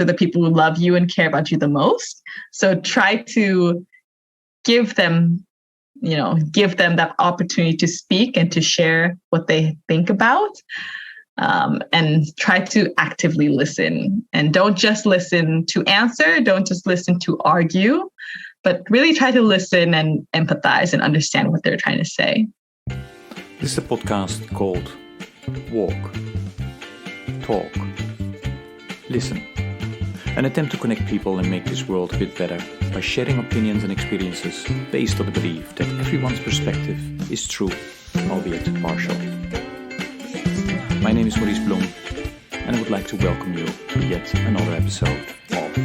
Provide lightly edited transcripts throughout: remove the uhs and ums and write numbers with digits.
are the people who love you and care about you the most. So try to give them that opportunity to speak and to share what they think about. And try to actively listen. And don't just listen to answer, don't just listen to argue, but really try to listen and empathize and understand what they're trying to say. This is a podcast called Walk, Talk, Listen. An attempt to connect people and make this world a bit better by sharing opinions and experiences based on the belief that everyone's perspective is true, albeit partial. My name is Maurice Blom, and I would like to welcome you to yet another episode of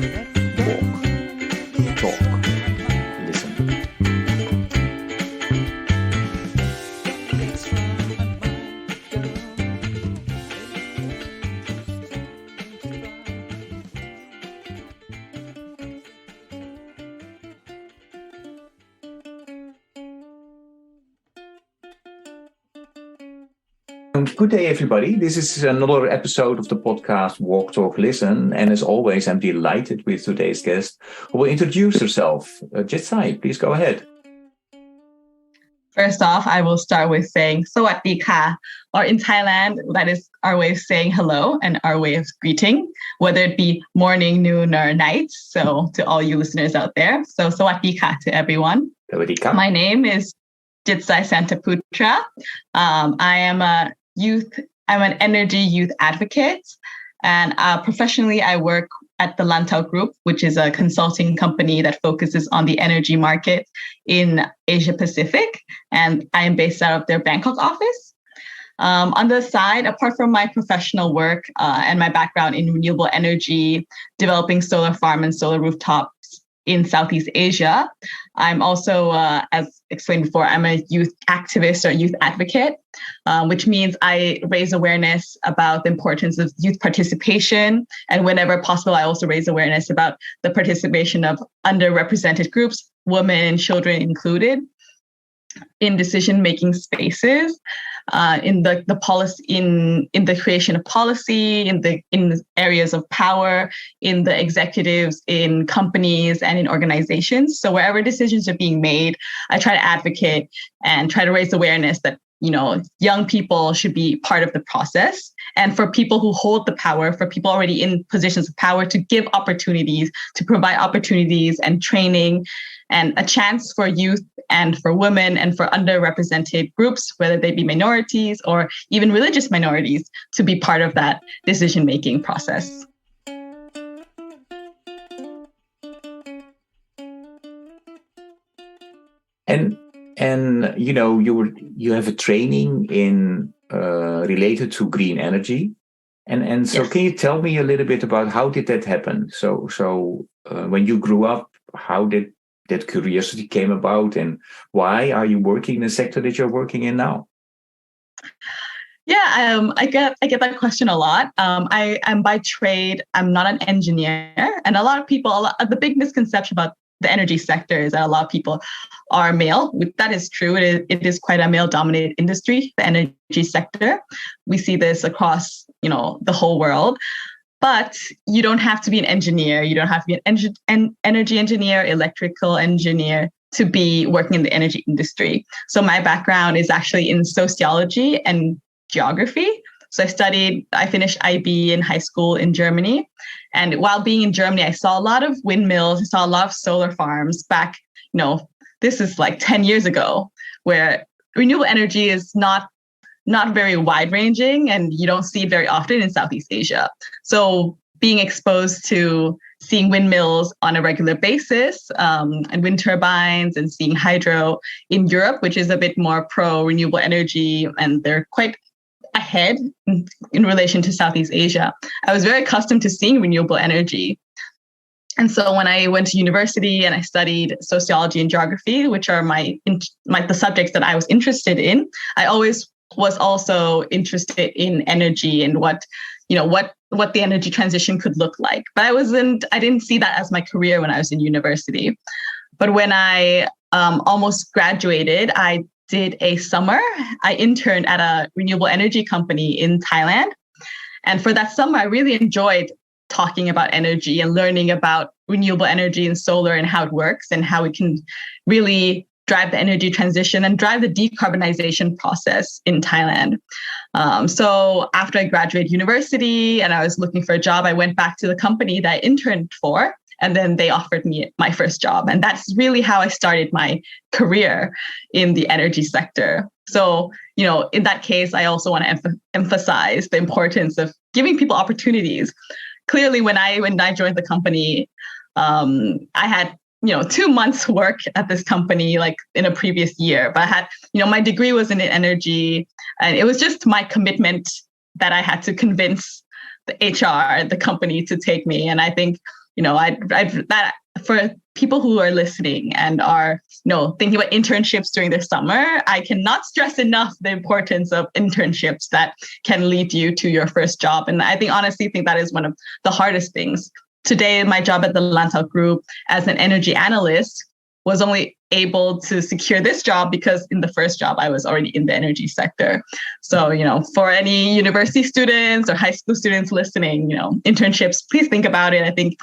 Walk, Talk, Listen. Good day, everybody. This is another episode of the podcast Walk, Talk, Listen. And as always, I'm delighted with today's guest who will introduce herself. Jitsai, please go ahead. First off, I will start with saying Sawadee ka, or in Thailand, that is our way of saying hello and our way of greeting, whether it be morning, noon, or night. So to all you listeners out there, so Sawadee ka to everyone. Sawadee ka. My name is Jitsai Santaputra. I'm an energy youth advocate, and professionally I work at the Lantau Group, which is a consulting company that focuses on the energy market in Asia Pacific, and I am based out of their Bangkok office. On the side, apart from my professional work and my background in renewable energy, developing solar farm and solar rooftops in Southeast Asia, I'm also, as explained before, I'm a youth activist or youth advocate, which means I raise awareness about the importance of youth participation. And whenever possible, I also raise awareness about the participation of underrepresented groups, women and children included, in decision-making spaces, in the policy, in the creation of policy, in the areas of power, in the executives, in companies, and in organizations. So wherever decisions are being made, I try to advocate and try to raise awareness that young people should be part of the process, and for people who hold the power, for people already in positions of power, to give opportunities, to provide opportunities and training and a chance for youth and for women and for underrepresented groups, whether they be minorities or even religious minorities, to be part of that decision-making process. And you have a training in related to green energy, and so yes. Can you tell me a little bit about how did that happen? So when you grew up, how did that curiosity came about, and why are you working in the sector that you're working in now? Yeah, I get that question a lot. I am by trade, I'm not an engineer, and the big misconception about the energy sector is that a lot of people are male. That is true. It is quite a male-dominated industry, the energy sector. We see this across, the whole world. But you don't have to be an engineer. You don't have to be an energy engineer, electrical engineer to be working in the energy industry. So my background is actually in sociology and geography. So I finished IB in high school in Germany. And while being in Germany, I saw a lot of windmills, I saw a lot of solar farms back, this is like 10 years ago, where renewable energy is not very wide-ranging, and you don't see it very often in Southeast Asia. So being exposed to seeing windmills on a regular basis, and wind turbines, and seeing hydro in Europe, which is a bit more pro-renewable energy, and they're quite ahead in relation to Southeast Asia. I was very accustomed to seeing renewable energy. And so when I went to university and I studied sociology and geography, which are the subjects that I was interested in, I always was also interested in energy and what the energy transition could look like. But I didn't see that as my career when I was in university. But when I almost graduated, I did a summer. I interned at a renewable energy company in Thailand. And for that summer, I really enjoyed talking about energy and learning about renewable energy and solar and how it works and how it can really drive the energy transition and drive the decarbonization process in Thailand. So after I graduated university and I was looking for a job, I went back to the company that I interned for, and then they offered me my first job. And that's really how I started my career in the energy sector. So, in that case, I also want to emphasize the importance of giving people opportunities. Clearly, when I joined the company, I had 2 months work at this company, like in a previous year, but I had, my degree was in for and it was just my commitment that I had to convince the HR, the company to take me. And I think, that for people who are listening and are, thinking about internships during their summer, I cannot stress enough the importance of internships that can lead you to your first job. And I honestly think that is one of the hardest things. Today, my job at the Lantau Group as an energy analyst was only able to secure this job because in the first job, I was already in the energy sector. So, for any university students or high school students listening, internships, please think about it. I think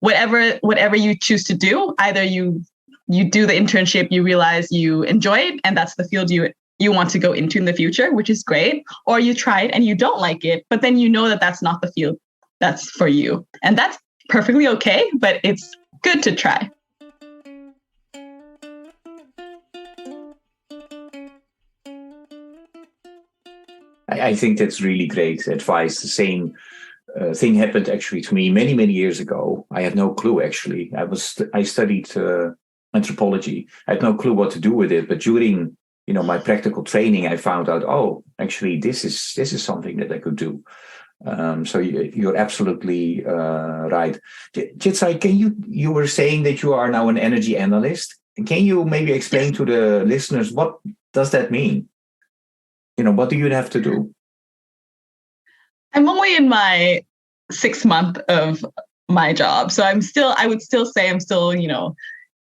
whatever you choose to do, either you do the internship, you realize you enjoy it, and that's the field you want to go into in the future, which is great, or you try it and you don't like it, but then that that's not the field that's for you. And that's perfectly okay, but it's good to try. I think that's really great advice. The same thing happened actually to me many, many years ago. I had no clue, actually. I studied anthropology. I had no clue what to do with it. But during, my practical training, I found out, actually, this is something that I could do. So you're absolutely right. Jitsai, you were saying that you are now an energy analyst. Can you maybe explain to the listeners, what does that mean? What do you have to do? I'm only in my 6th month of my job. So I would still say I'm still,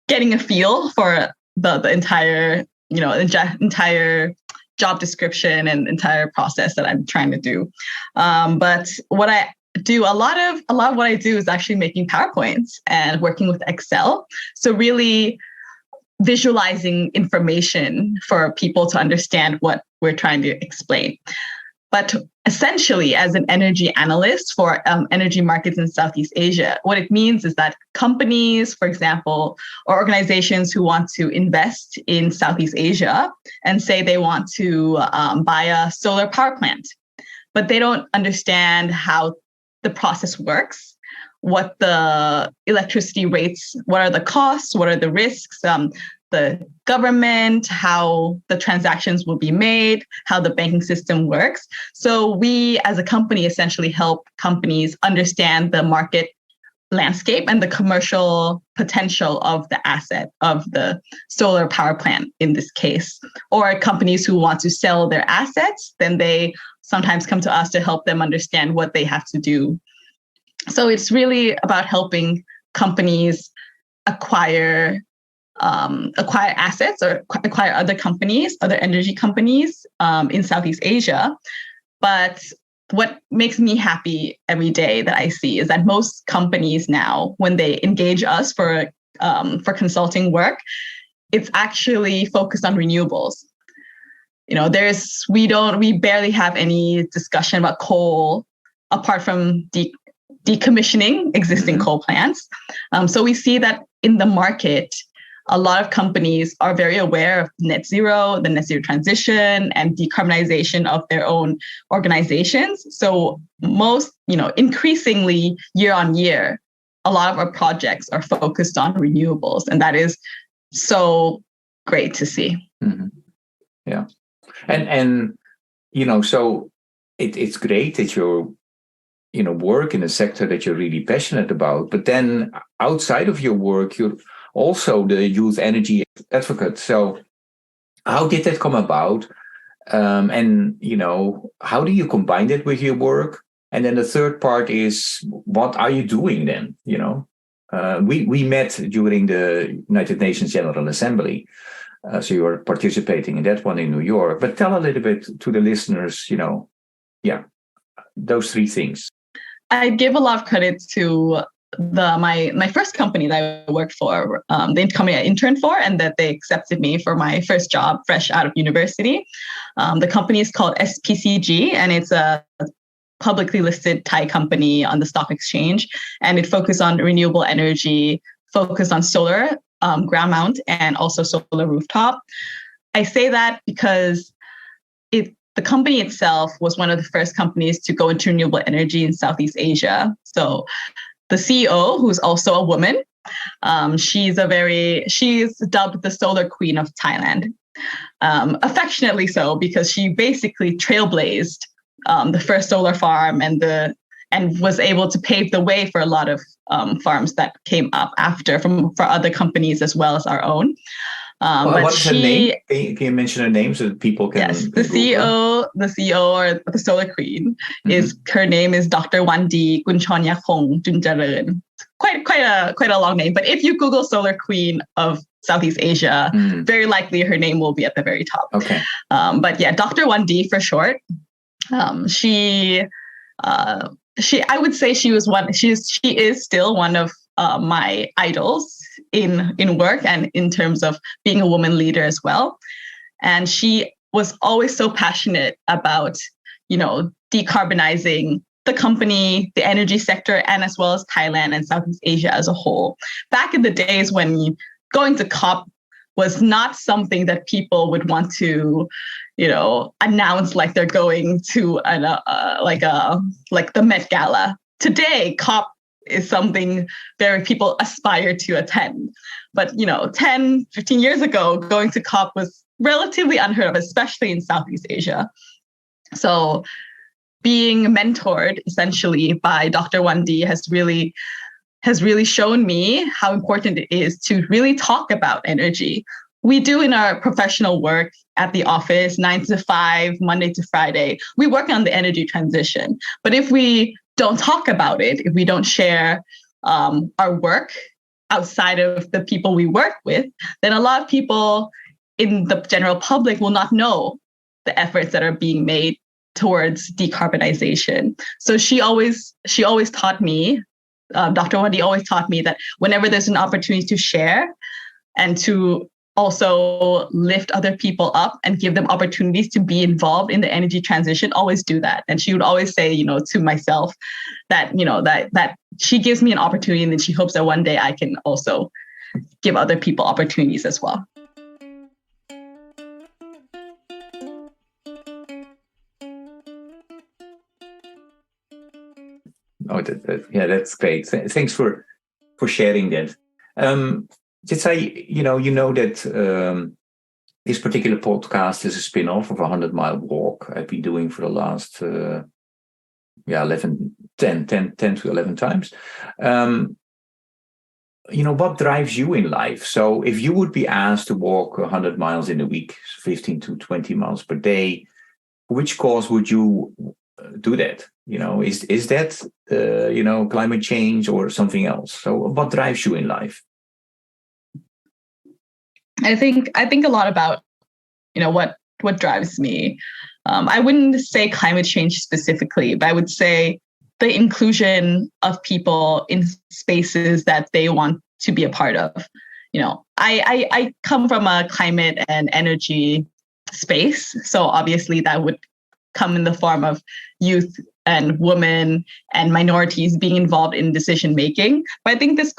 getting a feel for the entire, entire job description and entire process that I'm trying to do. But what I do, a lot of what I do is actually making PowerPoints and working with Excel. So really visualizing information for people to understand what we're trying to explain. But essentially, as an energy analyst for energy markets in Southeast Asia, what it means is that companies, for example, or organizations who want to invest in Southeast Asia and say they want to buy a solar power plant, but they don't understand how the process works, what the electricity rates, what are the costs, what are the risks, the government, how the transactions will be made, how the banking system works. So we as a company essentially help companies understand the market landscape and the commercial potential of the asset of the solar power plant in this case. Or companies who want to sell their assets, then they sometimes come to us to help them understand what they have to do. So it's really about helping companies acquire assets or acquire other companies, other energy companies in Southeast Asia. But what makes me happy every day that I see is that most companies now, when they engage us for consulting work, it's actually focused on renewables. We barely have any discussion about coal apart from decommissioning existing coal plants. So we see that in the market, a lot of companies are very aware of net zero, the net zero transition, and decarbonization of their own organizations. So increasingly year on year, a lot of our projects are focused on renewables, and that is so great to see. Mm-hmm. Yeah, and so it's great that you're work in a sector that you're really passionate about, but then outside of your work, you're also the youth energy advocate. So how did that come about? And how do you combine that with your work? And then the third part is, what are you doing then? We met during the United Nations General Assembly. So you are participating in that one in New York. But tell a little bit to the listeners, those three things. I give a lot of credit to my first company that I worked for, the company I interned for, and that they accepted me for my first job fresh out of university. The company is called SPCG, and it's a publicly listed Thai company on the stock exchange, and it focuses on renewable energy, focused on solar, ground mount, and also solar rooftop. I say that because the company itself was one of the first companies to go into renewable energy in Southeast Asia. So the CEO, who's also a woman, she's dubbed the solar queen of Thailand, affectionately so, because she basically trailblazed the first solar farm and was able to pave the way for a lot of farms that came up after for other companies as well as our own. What's her name? Can you mention her name so that people can? Yes, the CEO or the Solar Queen her name is Dr. Wandi Gunchonyakong Junjaran. Quite a long name, but if you Google Solar Queen of Southeast Asia, very likely her name will be at the very top. Okay. But yeah, Dr. Wandi for short. She I would say she is still one of my idols in work and in terms of being a woman leader as well. And she was always so passionate about, decarbonizing the company, the energy sector, and as well as Thailand and Southeast Asia as a whole. Back in the days when going to COP was not something that people would want to, announce like they're going to like the Met Gala. Today, COP is something very people aspire to attend. But, 10, 15 years ago, going to COP was relatively unheard of, especially in Southeast Asia. So being mentored essentially by Dr. Wandi has really shown me how important it is to really talk about energy. We do in our professional work at the office, 9 to 5, Monday to Friday, we work on the energy transition. But if we don't talk about it, if we don't share our work outside of the people we work with, then a lot of people in the general public will not know the efforts that are being made towards decarbonization. So she always taught me, Dr. Wandi always taught me that whenever there's an opportunity to share and to also lift other people up and give them opportunities to be involved in the energy transition, always do that. And she would always say, to myself that, that she gives me an opportunity and then she hopes that one day I can also give other people opportunities as well. Oh, that's great. Thanks for sharing that. Jitsai, you know that this particular podcast is a spin-off of a 100-mile walk I've been doing for the last 10 to 11 times. What drives you in life? So if you would be asked to walk 100 miles in a week, 15 to 20 miles per day, which cause would you do that? Is that climate change or something else? So what drives you in life? I think a lot about, what drives me. I wouldn't say climate change specifically, but I would say the inclusion of people in spaces that they want to be a part of. I come from a climate and energy space. So obviously that would come in the form of youth and women and minorities being involved in decision making. But I think this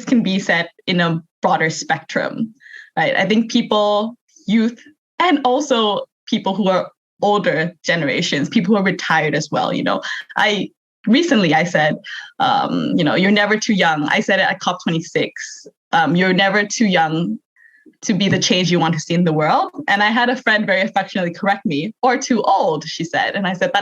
can be set in a broader spectrum, right? I think people, youth, and also people who are older generations, people who are retired as well. I said, you're never too young. I said it at COP26. You're never too young to be the change you want to see in the world. And I had a friend very affectionately correct me, or too old, she said. And I said,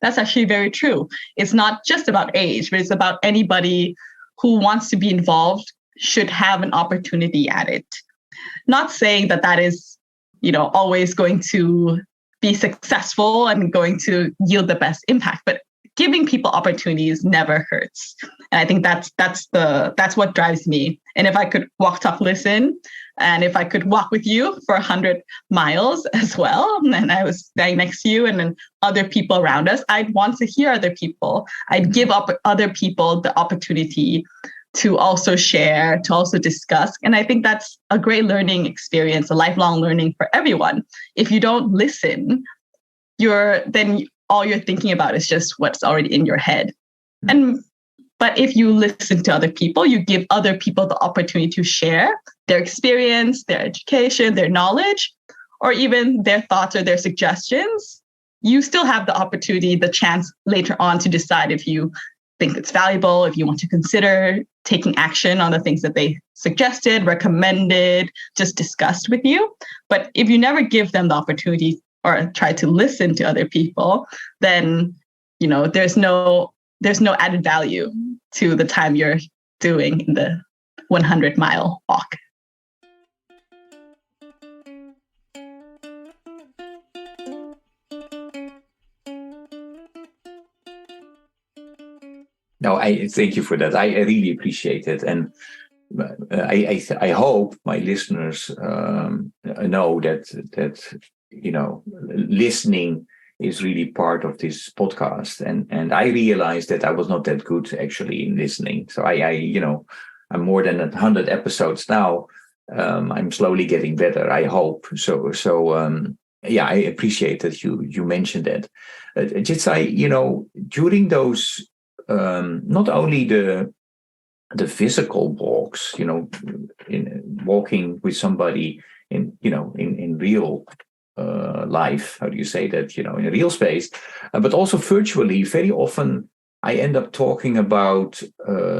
that's actually very true. It's not just about age, but it's about anybody who wants to be involved should have an opportunity at it. Not saying that is, always going to be successful and going to yield the best impact, but giving people opportunities never hurts. And I think that's what drives me. And if I could walk, talk, listen, And if I could walk with you for 100 miles as well, and I was standing next to you and then other people around us, I'd want to hear other people. I'd give up other people the opportunity to also share, to also discuss. And I think that's a great learning experience, a lifelong learning for everyone. If you don't listen, then all you're thinking about is just what's already in your head. But if you listen to other people, you give other people the opportunity to share their experience, their education, their knowledge, or even their thoughts or their suggestions. You still have the opportunity, the chance later on to decide if you think it's valuable, if you want to consider taking action on the things that they suggested, recommended, just discussed with you. But if you never give them the opportunity or try to listen to other people, then there's no added value to the time you're doing in the 100-mile walk. No, I thank you for that. I really appreciate it, and I hope my listeners know that listening is really part of this podcast. And I realized that I was not that good actually in listening. So I'm more than 100 episodes now. I'm slowly getting better, I hope. So I appreciate that you mentioned that. Jitsai, during those not only the physical walks, in walking with somebody in real life, how do you say that, in a real space, but also virtually, very often I end up talking about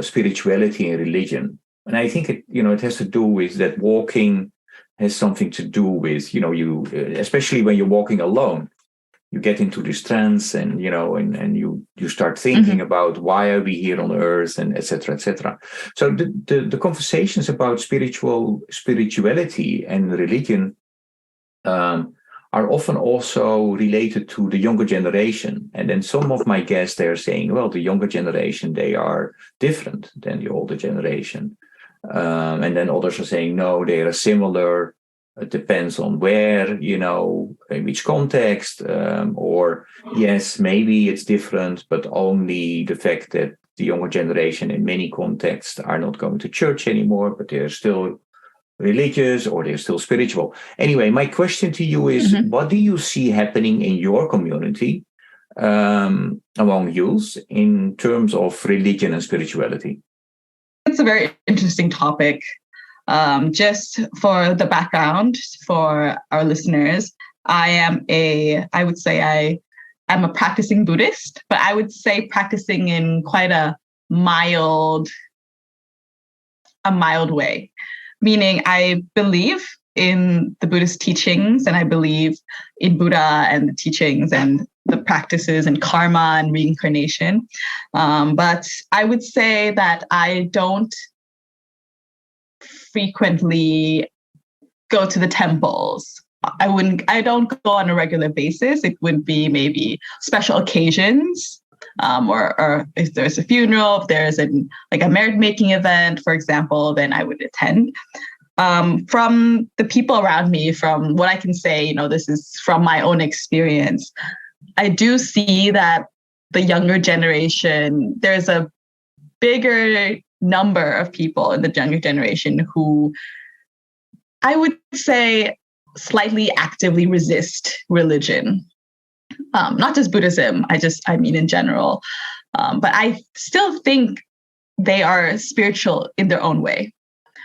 spirituality and religion. And I think it has to do with that walking has something to do with, you, especially when you're walking alone, you get into this trance and, and you start thinking about why are we here on earth and et cetera, et cetera. So the conversations about spirituality and religion are often also related to the younger generation. And then some of my guests, they're saying, well, the younger generation, they are different than the older generation. And then others are saying, no, they are similar. It depends on where, in which context, or yes, maybe it's different, but only the fact that the younger generation in many contexts are not going to church anymore, but they're still religious or they're still spiritual. Anyway, my question to you is, what do you see happening in your community among youth in terms of religion and spirituality? It's a very interesting topic. Just for the background for our listeners, I'm a practicing Buddhist, but I would say practicing in quite a mild way, meaning I believe in the Buddhist teachings and I believe in Buddha and the teachings and the practices and karma and reincarnation. But I would say that I don't frequently go to the temples. I don't go on a regular basis. It would be maybe special occasions, or if there's a funeral, if there's a merit making event, for example, then I would attend. From the people around me, from what I can say, this is from my own experience, I do see that the younger generation, there's a bigger number of people in the younger generation who I would say slightly actively resist religion. Not just Buddhism, I mean in general. But I still think they are spiritual in their own way.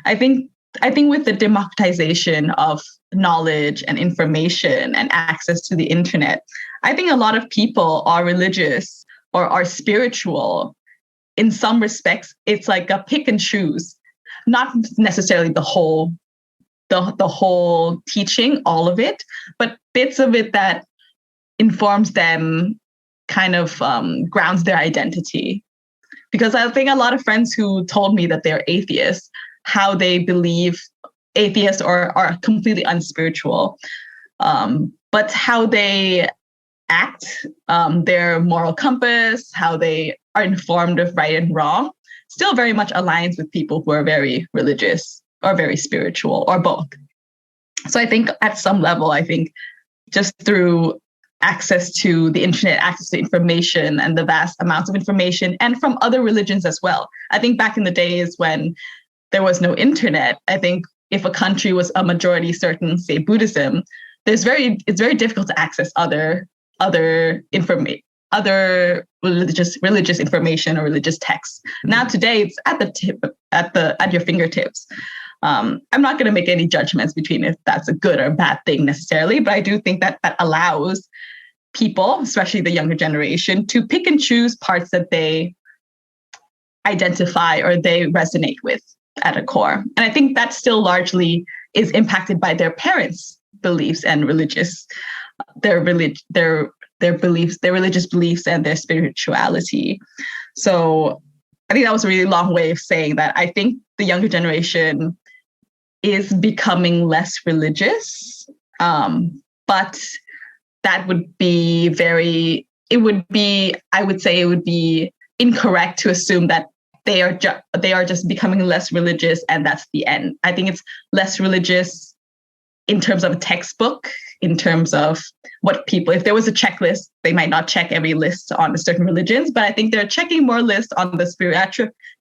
I think with the democratization of knowledge and information and access to the internet, I think a lot of people are religious or are spiritual. In some respects, it's like a pick and choose, not necessarily the whole teaching, all of it, but bits of it that informs them, kind of grounds their identity. Because I think a lot of friends who told me that they're atheists, how they believe atheists or are completely unspiritual, but how they act, their moral compass, how they are informed of right and wrong, still very much aligns with people who are very religious. or very spiritual, or both. So I think at some level, I think just through access to the internet, access to information and the vast amounts of information, and from other religions as well. I think back in the days when there was no internet, I think if a country was a majority certain, say Buddhism, it's very difficult to access other religious information or religious texts. Now today it's at your fingertips. I'm not going to make any judgments between if that's a good or bad thing necessarily, but I do think that allows people, especially the younger generation, to pick and choose parts that they identify or they resonate with at a core. And I think that still largely is impacted by their parents' beliefs and their religious beliefs and their spirituality. So I think that was a really long way of saying that I think the younger generation is becoming less religious, but that would be I would say it would be incorrect to assume that they are just becoming less religious and that's the end. I think it's less religious in terms of a textbook, in terms of what people, if there was a checklist, they might not check every list on certain religions, but I think they're checking more lists on the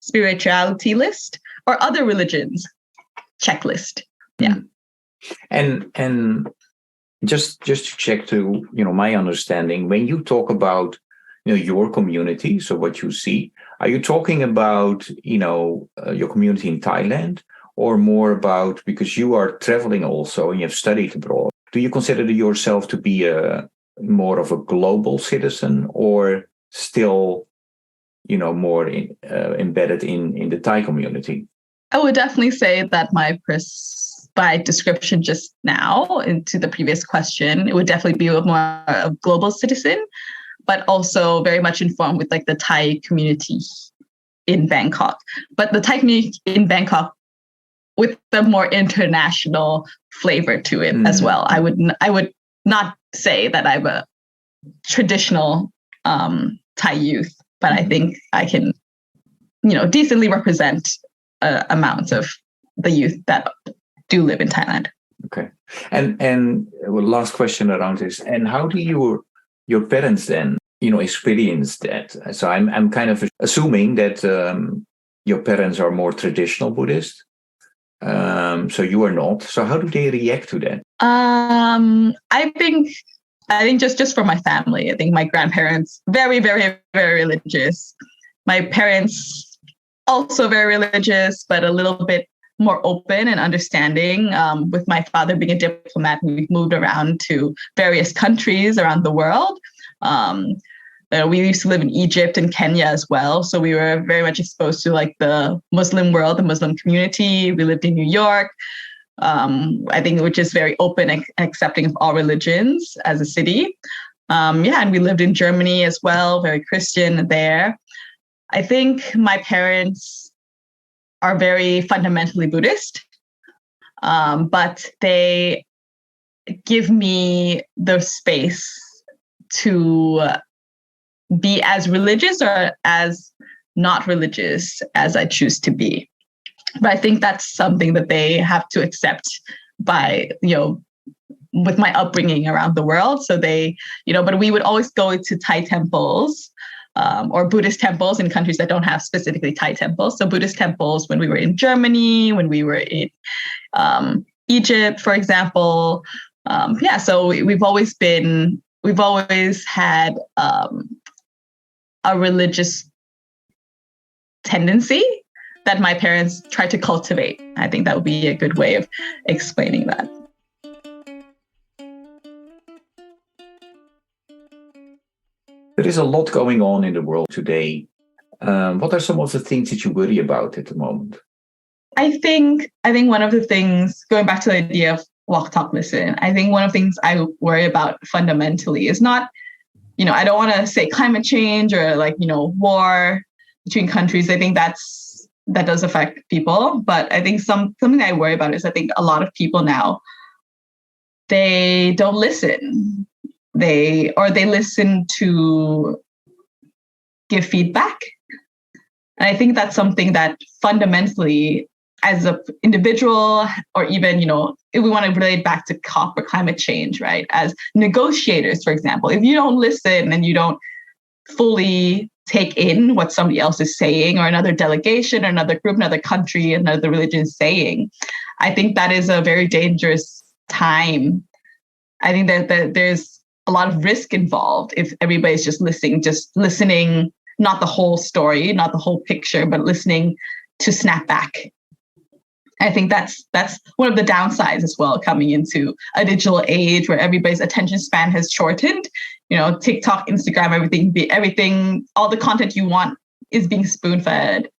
spirituality list or other religions checklist. Yeah. And just to check to, my understanding, when you talk about, your community, so what you see, are you talking about, your community in Thailand, or more about, because you are traveling also and you have studied abroad, do you consider yourself to be more of a global citizen, or still, more embedded in the Thai community? I would definitely say that by description just now into the previous question, it would definitely be more a global citizen, but also very much informed with like the Thai community in Bangkok. But the Thai community in Bangkok with the more international flavor to it as well. I would not say that I'm a traditional Thai youth, but I think I can, decently represent amounts of the youth that do live in Thailand. Okay. And last question around this. And how do your parents then, experience that? So I'm kind of assuming that your parents are more traditional Buddhist. So you are not. So how do they react to that? I think just for my family, I think my grandparents, very, very, very religious. My parents also very religious, but a little bit more open and understanding. With my father being a diplomat, we've moved around to various countries around the world. We used to live in Egypt and Kenya as well. So we were very much exposed to like the Muslim world, the Muslim community. We lived in New York, I think, which is very open and accepting of all religions as a city. And we lived in Germany as well, very Christian there. I think my parents are very fundamentally Buddhist, but they give me the space to be as religious or as not religious as I choose to be. But I think that's something that they have to accept by, with my upbringing around the world. So they, but we would always go to Thai temples or Buddhist temples in countries that don't have specifically Thai temples. So Buddhist temples when we were in Germany, when we were in Egypt, for example. So we've always had a religious tendency that my parents tried to cultivate. I think that would be a good way of explaining that. There is a lot going on in the world today. What are some of the things that you worry about at the moment? I think one of the things, going back to the idea of walk, talk, listen, I think one of the things I worry about fundamentally is not, I don't want to say climate change or war between countries. I think that does affect people. But I think something I worry about is I think a lot of people now, they don't listen. They listen to give feedback. And I think that's something that fundamentally as an individual, or even, if we want to relate back to COP or climate change, right? As negotiators, for example, if you don't listen and you don't fully take in what somebody else is saying, or another delegation, or another group, another country, another religion is saying, I think that is a very dangerous time. I think that there's a lot of risk involved if everybody's just listening, not the whole story, not the whole picture, but listening to snap back. I think that's one of the downsides as well, coming into a digital age where everybody's attention span has shortened. TikTok, Instagram, everything, all the content you want is being spoon-fed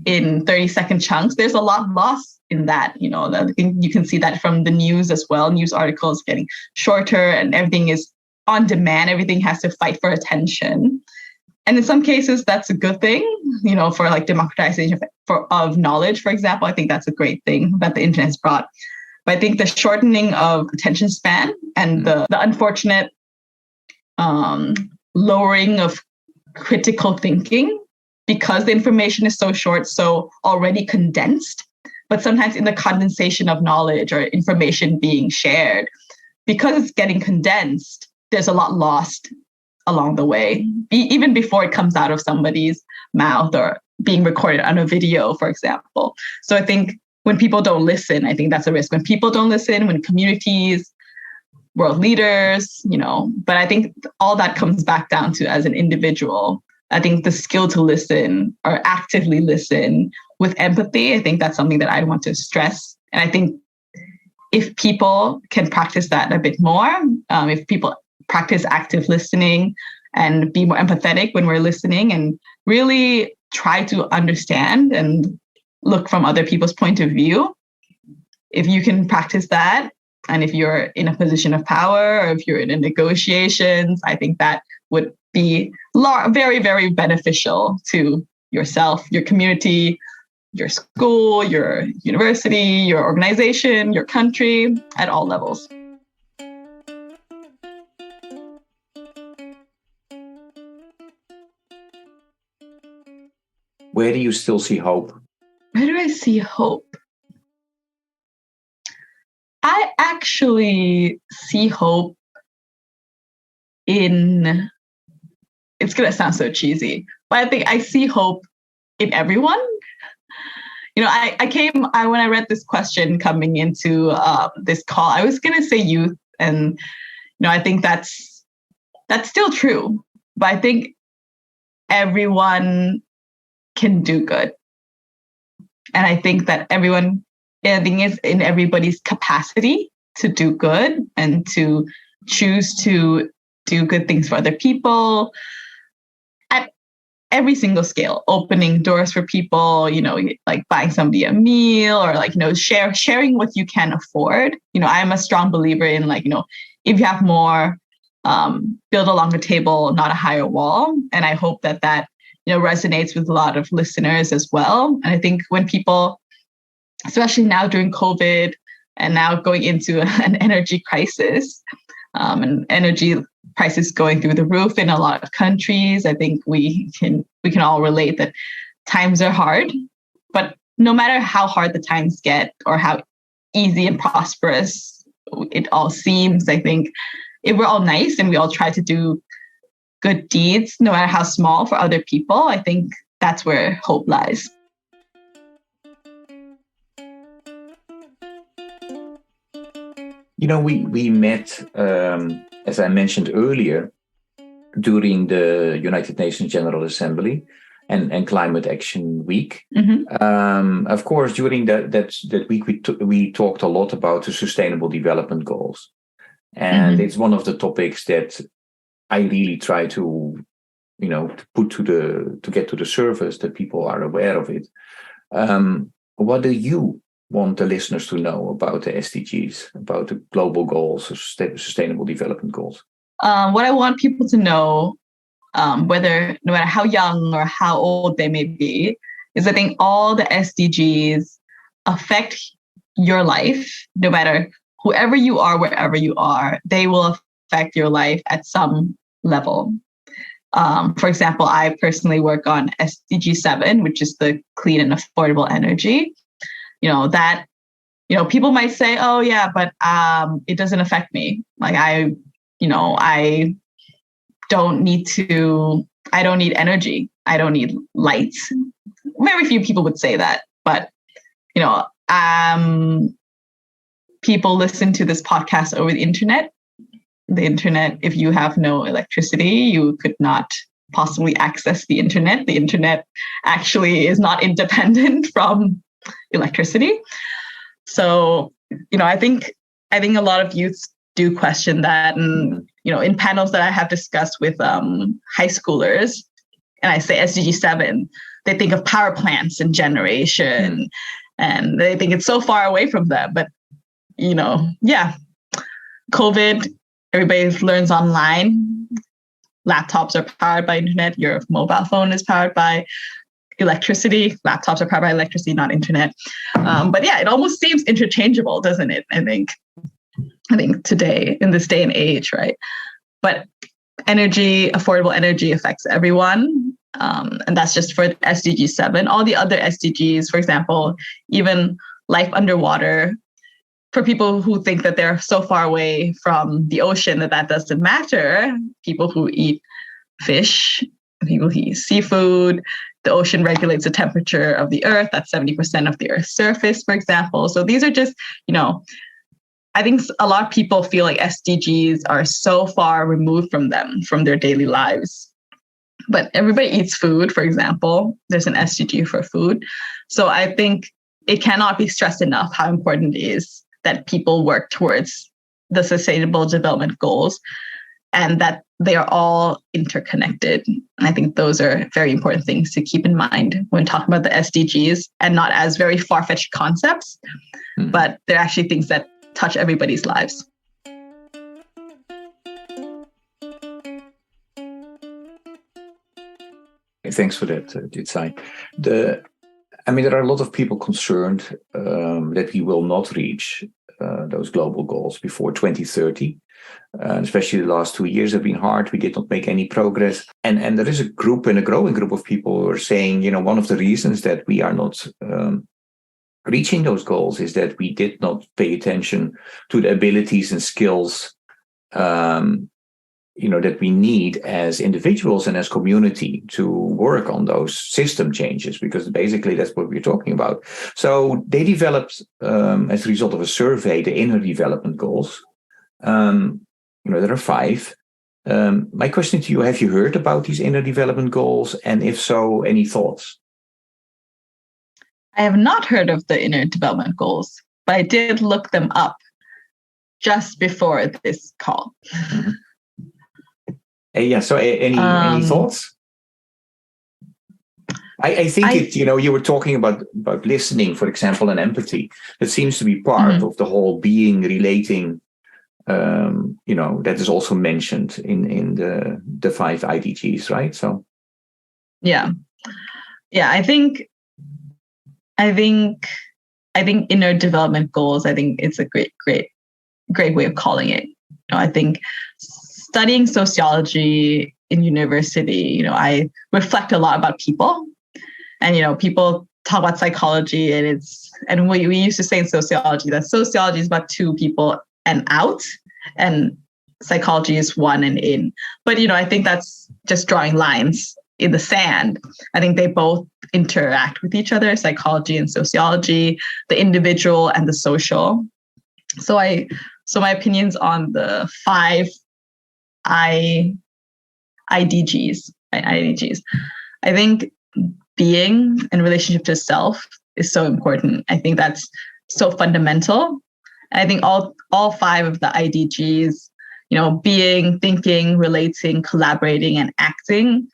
in 30-second chunks. There's a lot lost in that. You can see that from the news as well. News articles getting shorter, and everything is on demand. Everything has to fight for attention. And in some cases, that's a good thing, for like democratization of knowledge, for example. I think that's a great thing that the internet has brought. But I think the shortening of attention span and the unfortunate lowering of critical thinking, because the information is so short, so already condensed, but sometimes in the condensation of knowledge or information being shared, because it's getting condensed, there's a lot lost along the way, even before it comes out of somebody's mouth or being recorded on a video, for example. So I think when people don't listen, I think that's a risk. When people don't listen, when communities, world leaders, but I think all that comes back down to, as an individual, I think the skill to listen, or actively listen with empathy, I think that's something that I want to stress. And I think if people can practice that a bit more, if people practice active listening and be more empathetic when we're listening, and really try to understand and look from other people's point of view. If you can practice that, and if you're in a position of power, or if you're in negotiations, I think that would be very, very beneficial to yourself, your community, your school, your university, your organization, your country, at all levels. Where do you still see hope? Where do I see hope? I actually see hope in, it's going to sound so cheesy, but I think I see hope in everyone. When I read this question coming into this call, I was going to say youth. And, I think that's still true. But I think everyone can do good. And I think that everyone, everything is in everybody's capacity to do good and to choose to do good things for other people at every single scale, opening doors for people, like buying somebody a meal, or sharing what you can afford. I'm a strong believer in if you have more, build a longer table, not a higher wall. And I hope that resonates with a lot of listeners as well. And I think when people, especially now during COVID and now going into an energy crisis, and energy prices going through the roof in a lot of countries, I think we can all relate that times are hard. But no matter how hard the times get, or how easy and prosperous it all seems, I think if we're all nice and we all try to do good deeds, no matter how small, for other people, I think that's where hope lies. We met, as I mentioned earlier, during the United Nations General Assembly and Climate Action Week. Mm-hmm. Of course, during that week, we talked a lot about the Sustainable Development Goals. And it's one of the topics that I really try to, to get to the surface, that people are aware of it. What do you want the listeners to know about the SDGs, about the global goals, Sustainable Development Goals? What I want people to know, no matter how young or how old they may be, is I think all the SDGs affect your life, no matter whoever you are, wherever you are, they will affect your life at some level. For example, I personally work on SDG 7, which is the clean and affordable energy. that, people might say, oh yeah, but it doesn't affect me. Like I don't need energy. I don't need lights. Very few people would say that, but people listen to this podcast over the internet. The internet, if you have no electricity, you could not possibly access the internet. The internet actually is not independent from electricity. So, I think a lot of youths do question that. And, in panels that I have discussed with high schoolers, and I say SDG 7, they think of power plants and generation, and they think it's so far away from them. But, COVID, everybody learns online. Laptops are powered by internet. Your mobile phone is powered by electricity. Laptops are powered by electricity, not internet. But yeah, it almost seems interchangeable, doesn't it? I think today, in this day and age, right? But affordable energy affects everyone. And that's just for SDG 7. All the other SDGs, for example, even life underwater, for people who think that they're so far away from the ocean that doesn't matter, people who eat fish, people who eat seafood, the ocean regulates the temperature of the earth. That's 70% of the earth's surface, for example. So these are just, I think a lot of people feel like SDGs are so far removed from them, from their daily lives. But everybody eats food, for example. There's an SDG for food. So I think it cannot be stressed enough how important it is that people work towards the Sustainable Development Goals and that they are all interconnected. And I think those are very important things to keep in mind when talking about the SDGs, and not as very far-fetched concepts, but they're actually things that touch everybody's lives. Thanks for that, Jitsai. There are a lot of people concerned that we will not reach those global goals before 2030. Especially the last 2 years have been hard. We did not make any progress. And there is a growing group of people who are saying, one of the reasons that we are not reaching those goals is that we did not pay attention to the abilities and skills that we need as individuals and as community to work on those system changes, because basically that's what we're talking about. So they developed, as a result of a survey, the inner development goals. There are 5. My question to you, have you heard about these inner development goals? And if so, any thoughts? I have not heard of the inner development goals, but I did look them up just before this call. Mm-hmm. So any thoughts? I think you were talking about listening, for example, and empathy. That seems to be part of the whole being, relating, that is also mentioned in the 5 IDGs, right? So yeah, I think inner development goals, I think it's a great way of calling it. I think studying sociology in university, I reflect a lot about people, and people talk about psychology, and we used to say in sociology that sociology is about 2 people and out, and psychology is 1 and in. But I think that's just drawing lines in the sand. I think they both interact with each other, psychology and sociology, the individual and the social. So my opinions on the 5 IDGs. I think being in relationship to self is so important. I think that's so fundamental. I think all 5 of the IDGs, being, thinking, relating, collaborating, and acting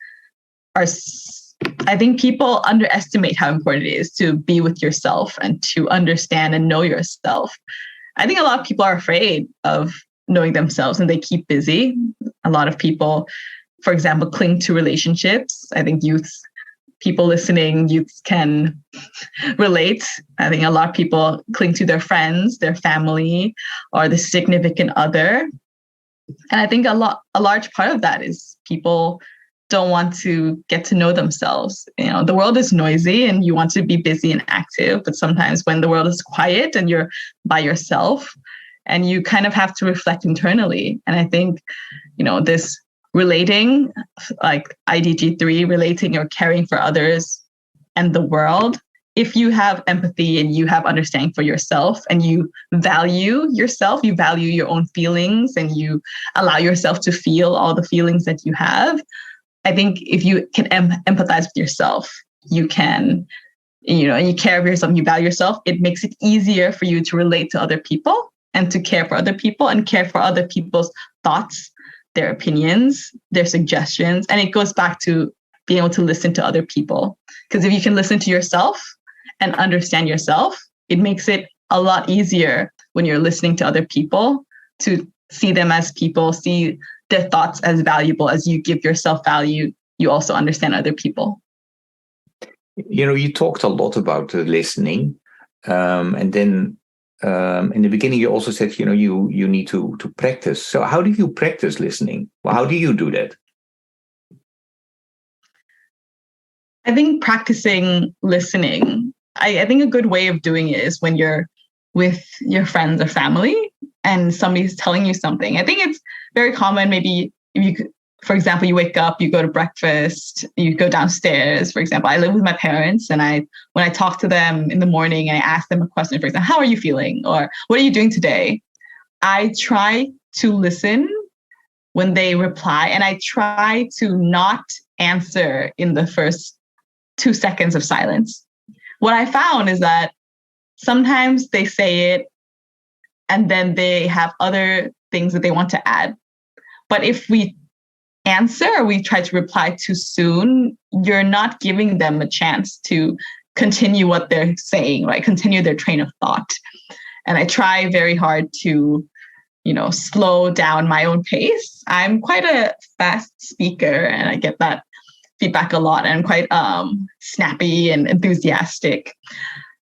I think people underestimate how important it is to be with yourself and to understand and know yourself. I think a lot of people are afraid of knowing themselves and they keep busy. A lot of people, for example, cling to relationships. I think people listening can relate. I think a lot of people cling to their friends, their family, or the significant other. And I think a large part of that is people don't want to get to know themselves. The world is noisy and you want to be busy and active, but sometimes when the world is quiet and you're by yourself and you kind of have to reflect internally. And I think, this relating, like IDG3, relating or caring for others and the world, if you have empathy and you have understanding for yourself and you value yourself, you value your own feelings and you allow yourself to feel all the feelings that you have, I think if you can empathize with yourself, you can, and you care of yourself, you value yourself, it makes it easier for you to relate to other people and to care for other people and care for other people's thoughts, their opinions, their suggestions. And it goes back to being able to listen to other people. Because if you can listen to yourself and understand yourself, it makes it a lot easier when you're listening to other people to see them as people, see their thoughts as valuable. As you give yourself value, you also understand other people. You talked a lot about listening. And then in the beginning, you also said, you need to practice. So how do you practice listening? Well, how do you do that? I think practicing listening, I think a good way of doing it is when you're with your friends or family and somebody's telling you something. I think it's very common. Maybe if you, for example, you wake up, you go to breakfast, you go downstairs. For example, I live with my parents, and when I talk to them in the morning, I ask them a question. For example, how are you feeling? Or what are you doing today? I try to listen when they reply, and I try to not answer in the first 2 seconds of silence. What I found is that sometimes they say it and then they have other things that they want to add. But if we answer or we try to reply too soon, you're not giving them a chance to continue what they're saying, right? Continue their train of thought. And I try very hard to, slow down my own pace. I'm quite a fast speaker and I get that feedback a lot. And I'm quite snappy and enthusiastic.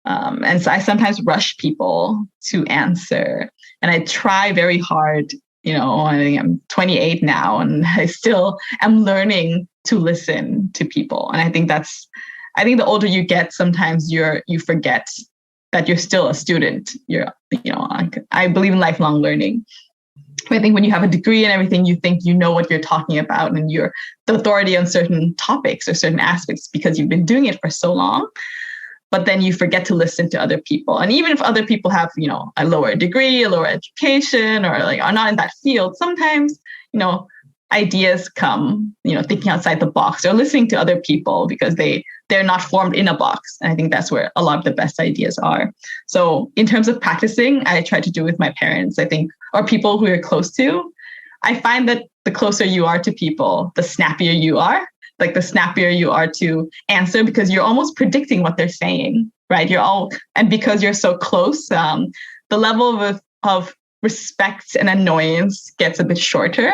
And so I sometimes rush people to answer. And I try very hard, I think I'm 28 now, and I still am learning to listen to people. And I think the older you get, sometimes you forget that you're still a student. I believe in lifelong learning. I think when you have a degree and everything, you think you know what you're talking about and you're the authority on certain topics or certain aspects because you've been doing it for so long. But then you forget to listen to other people. And even if other people have, a lower degree, a lower education, or are not in that field, sometimes, ideas come, thinking outside the box or listening to other people because they're not formed in a box. And I think that's where a lot of the best ideas are. So in terms of practicing, I try to do with my parents, I think, or people who you're close to. I find that the closer you are to people, the snappier you are. Like the snappier you are to answer because you're almost predicting what they're saying, right? And because you're so close, the level of respect and annoyance gets a bit shorter.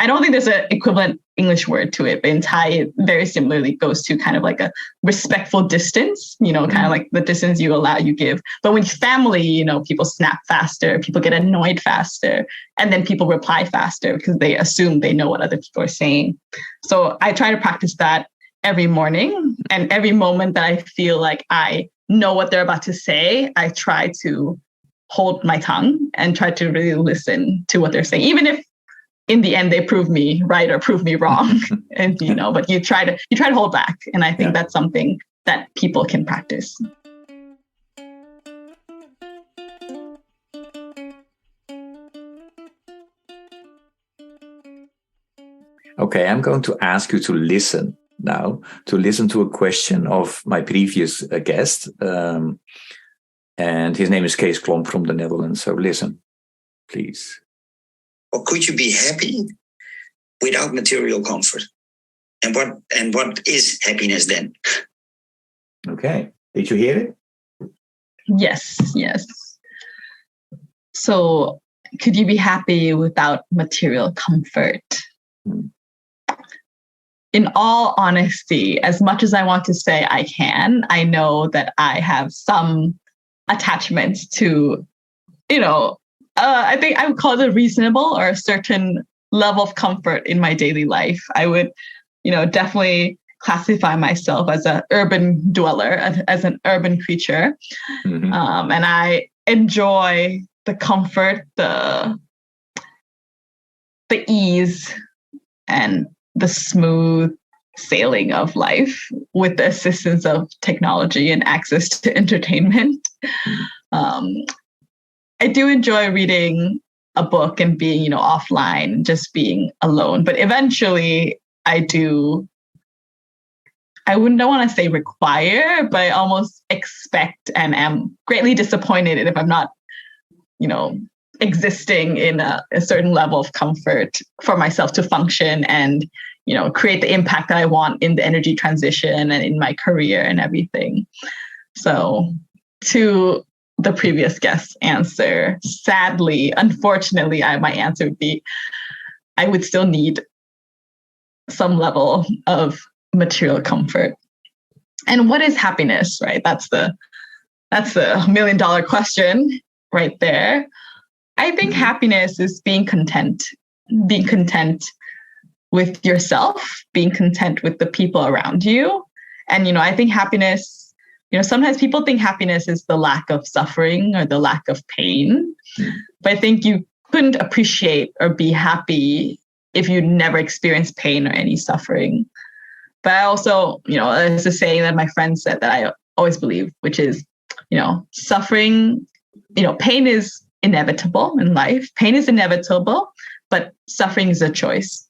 I don't think there's an equivalent English word to it, but in Thai, it very similarly goes to kind of like a respectful distance, kind of like the distance you give. But with family, people snap faster, people get annoyed faster, and then people reply faster because they assume they know what other people are saying. So I try to practice that every morning, and every moment that I feel like I know what they're about to say, I try to hold my tongue and try to really listen to what they're saying, even if in the end they prove me right or prove me wrong. And but you try to hold back, and I think that's something that people can practice. Okay, I'm going to ask you to listen now, to listen to a question of my previous guest. And his name is Kees Klomp from the Netherlands. So listen, please. Or could you be happy without material comfort? And what is happiness then? Okay. Did you hear it? Yes. So could you be happy without material comfort? In all honesty, as much as I want to say I know that I have some attachments to, I think I would call it a reasonable or a certain level of comfort in my daily life. I would, definitely classify myself as an urban dweller, as an urban creature. Mm-hmm. And I enjoy the comfort, the ease, and the smooth sailing of life with the assistance of technology and access to entertainment. I do enjoy reading a book and being, offline, just being alone. But eventually I wouldn't want to say require, but I almost expect and am greatly disappointed if I'm not, existing in a certain level of comfort for myself to function and, create the impact that I want in the energy transition and in my career and everything. So to the previous guest's answer, sadly, unfortunately, my answer would be, I would still need some level of material comfort. And what is happiness, right? That's the $1 million question right there. I think happiness is being content with yourself, being content with the people around you. And, I think happiness, sometimes people think happiness is the lack of suffering or the lack of pain. But I think you couldn't appreciate or be happy if you never experienced pain or any suffering. But I also, there's a saying that my friend said that I always believe, which is, suffering, pain is inevitable in life. Pain is inevitable, but suffering is a choice.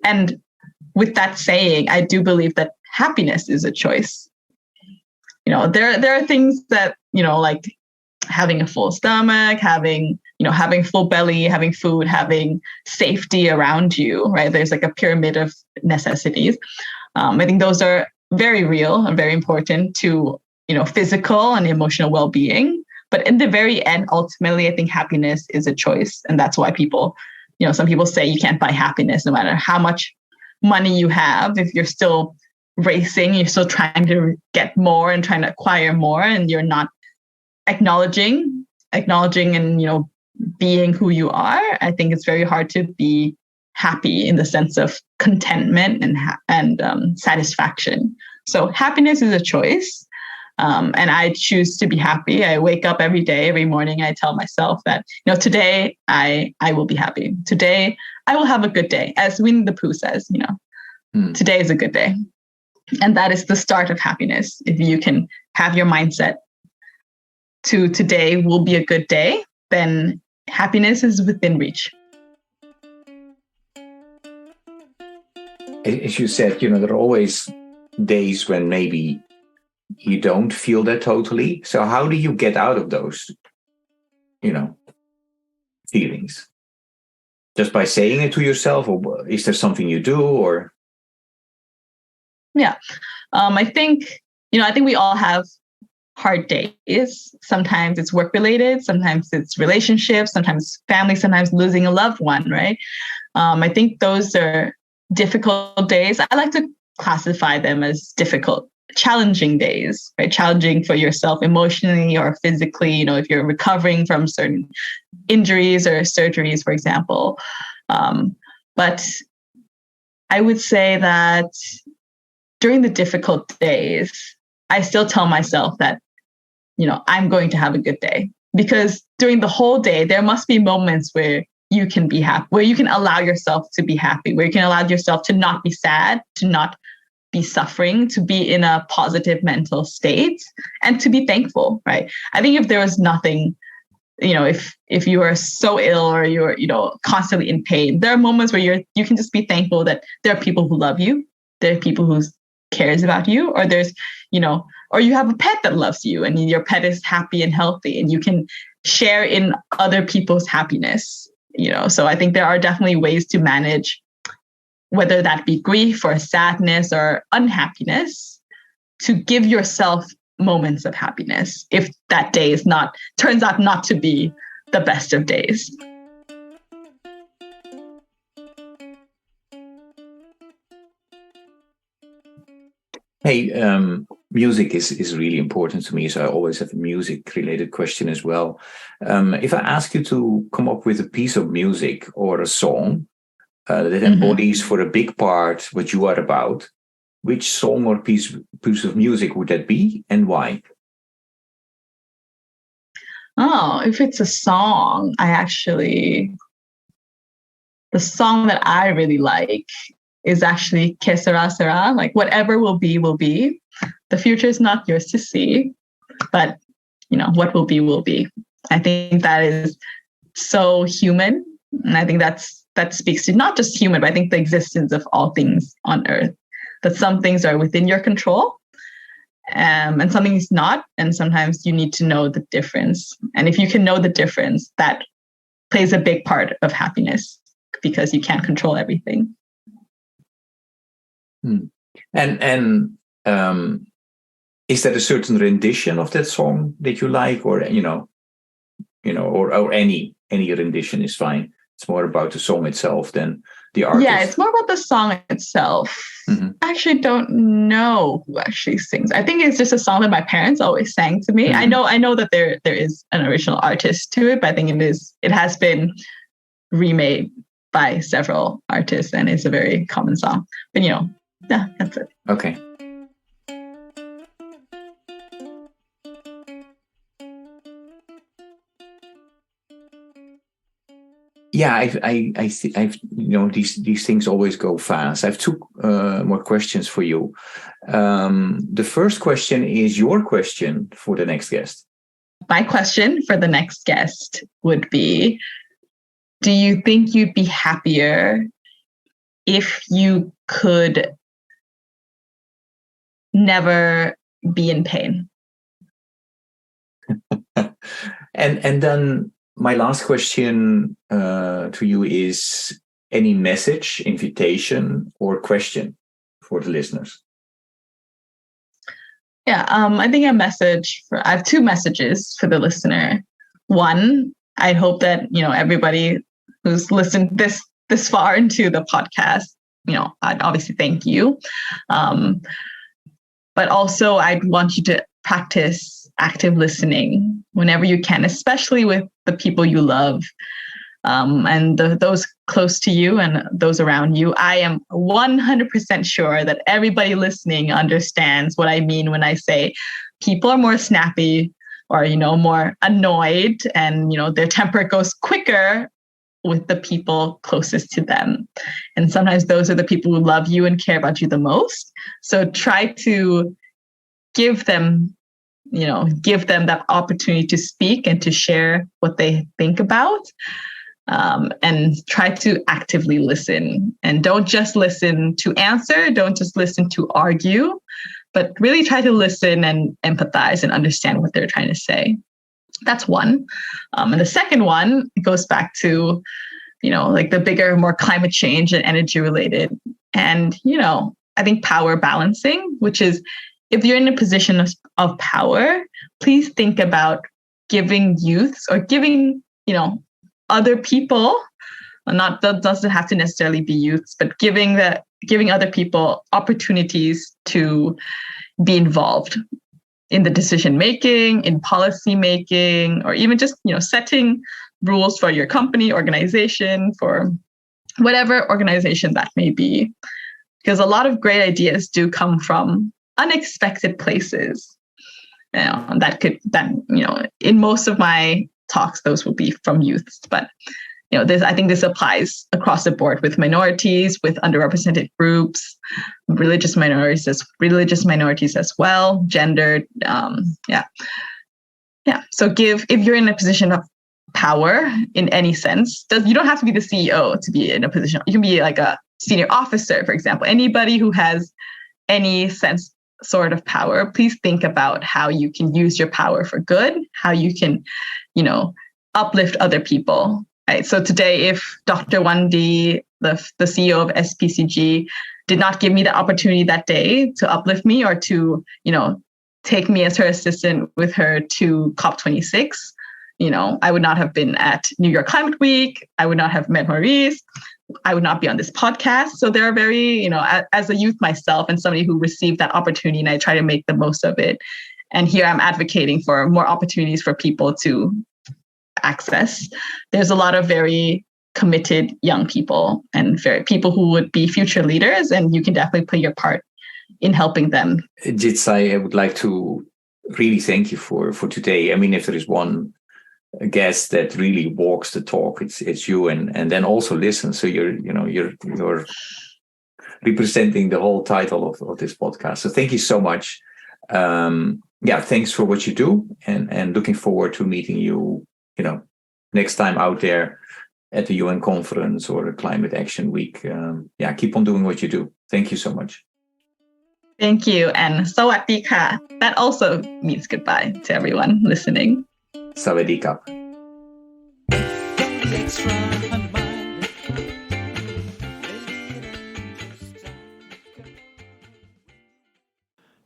And with that saying, I do believe that happiness is a choice. There are things that, like having a full stomach, having full belly, having food, having safety around you, right? There's like a pyramid of necessities. I think those are very real and very important to, physical and emotional well-being. But in the very end, ultimately, I think happiness is a choice. And that's why people, some people say you can't buy happiness no matter how much money you have. If you're still racing, you're still trying to get more and trying to acquire more, and you're not acknowledging and, being who you are, I think it's very hard to be happy in the sense of contentment and satisfaction. So happiness is a choice. And I choose to be happy. I wake up every day, every morning. I tell myself that, today I will be happy. Today I will have a good day. As Winnie the Pooh says, today is a good day. And that is the start of happiness. If you can have your mindset to today will be a good day, then happiness is within reach. As you said, there are always days when maybe you don't feel that totally. So how do you get out of those, feelings? Just by saying it to yourself, or is there something you do, or? Yeah, I think we all have hard days. Sometimes it's work related, sometimes it's relationships, sometimes family, sometimes losing a loved one, right? I think those are difficult days. I like to classify them as difficult, challenging days, right? Challenging for yourself emotionally or physically, if you're recovering from certain injuries or surgeries, for example. But I would say that during the difficult days, I still tell myself that, I'm going to have a good day, because during the whole day, there must be moments where you can be happy, where you can allow yourself to be happy, where you can allow yourself to not be sad, to not be suffering, to be in a positive mental state, and to be thankful, right? I think if there was nothing, if you are so ill or you're, constantly in pain, there are moments where you can just be thankful that there are people who love you, there are people who cares about you, or there's, or you have a pet that loves you and your pet is happy and healthy and you can share in other people's happiness, So I think there are definitely ways to manage, whether that be grief or sadness or unhappiness, to give yourself moments of happiness if that day turns out not to be the best of days. Hey, music is really important to me, so I always have a music-related question as well. If I ask you to come up with a piece of music or a song that embodies for a big part what you are about, which song or piece of music would that be, and why? Oh, if it's a song, the song that I really like is actually Que Sera Sera, like whatever will be, will be. The future is not yours to see, but what will be, will be. I think that is so human. And I think that speaks to not just human, but I think the existence of all things on earth, that some things are within your control and something is not. And sometimes you need to know the difference. And if you can know the difference, that plays a big part of happiness because you can't control everything. And is that a certain rendition of that song that you like, or or any rendition is fine? It's more about the song itself than the artist. Yeah, it's more about the song itself. I actually don't know who actually sings. I think it's just a song that my parents always sang to me. I know that there is an original artist to it, but I think it has been remade by several artists, and it's a very common song. But yeah, that's it. Okay. Yeah, I've these things always go fast. I have two more questions for you. The first question is your question for the next guest. My question for the next guest would be, do you think you'd be happier if you could never be in pain? And then my last question to you is any message, invitation, or question for the listeners? Yeah, I think I have two messages for the listener. One, I hope that, everybody who's listened this far into the podcast, I'd obviously thank you. But also I'd want you to practice active listening whenever you can, especially with the people you love, and those close to you and those around you. I am 100% sure that everybody listening understands what I mean when I say people are more snappy or, more annoyed, and, their temper goes quicker with the people closest to them. And sometimes those are the people who love you and care about you the most. So try to give them that opportunity to speak and to share what they think about, and try to actively listen. And don't just listen to answer, don't just listen to argue, but really try to listen and empathize and understand what they're trying to say. That's one. And the second one goes back to, like the bigger, more climate change and energy related. And, I think power balancing, which is, if you're in a position of power, please think about giving youths or giving, other people, that doesn't have to necessarily be youths, but giving other people opportunities to be involved in the decision making, in policy making, or even just, setting rules for your company, organization, for whatever organization that may be. Because a lot of great ideas do come from unexpected places. In most of my talks, those will be from youths. But I think this applies across the board with minorities, with underrepresented groups, religious minorities as well, gendered. So if you're in a position of power in any sense, you don't have to be the CEO to be in a position. You can be like a senior officer, for example. Anybody who has any sort of power, please think about how you can use your power for good, how you can, uplift other people. Right. So today, if Dr. Wandi, the CEO of SPCG, did not give me the opportunity that day to uplift me or to, take me as her assistant with her to COP26, I would not have been at New York Climate Week. I would not have met Maurice. I would not be on this podcast. So there are very, as a youth myself and somebody who received that opportunity, and I try to make the most of it. And here I'm advocating for more opportunities for people to access. There's a lot of very committed young people and people who would be future leaders, and you can definitely play your part in helping them. Jitsai, I would like to really thank you for today. I mean, if there is one guest that really walks the talk, it's you, and then also listens. So you're representing the whole title of this podcast. So thank you so much. Thanks for what you do, and looking forward to meeting you, next time out there at the UN conference or the Climate Action Week. Keep on doing what you do. Thank you so much. Thank you. And sawadee ka. That also means goodbye to everyone listening. Sawadee ka.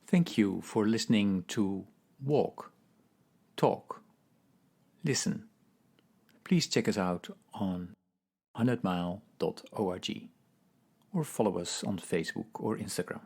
Thank you for listening to Walk, Talk, Listen. Please check us out on 100mile.org or follow us on Facebook or Instagram.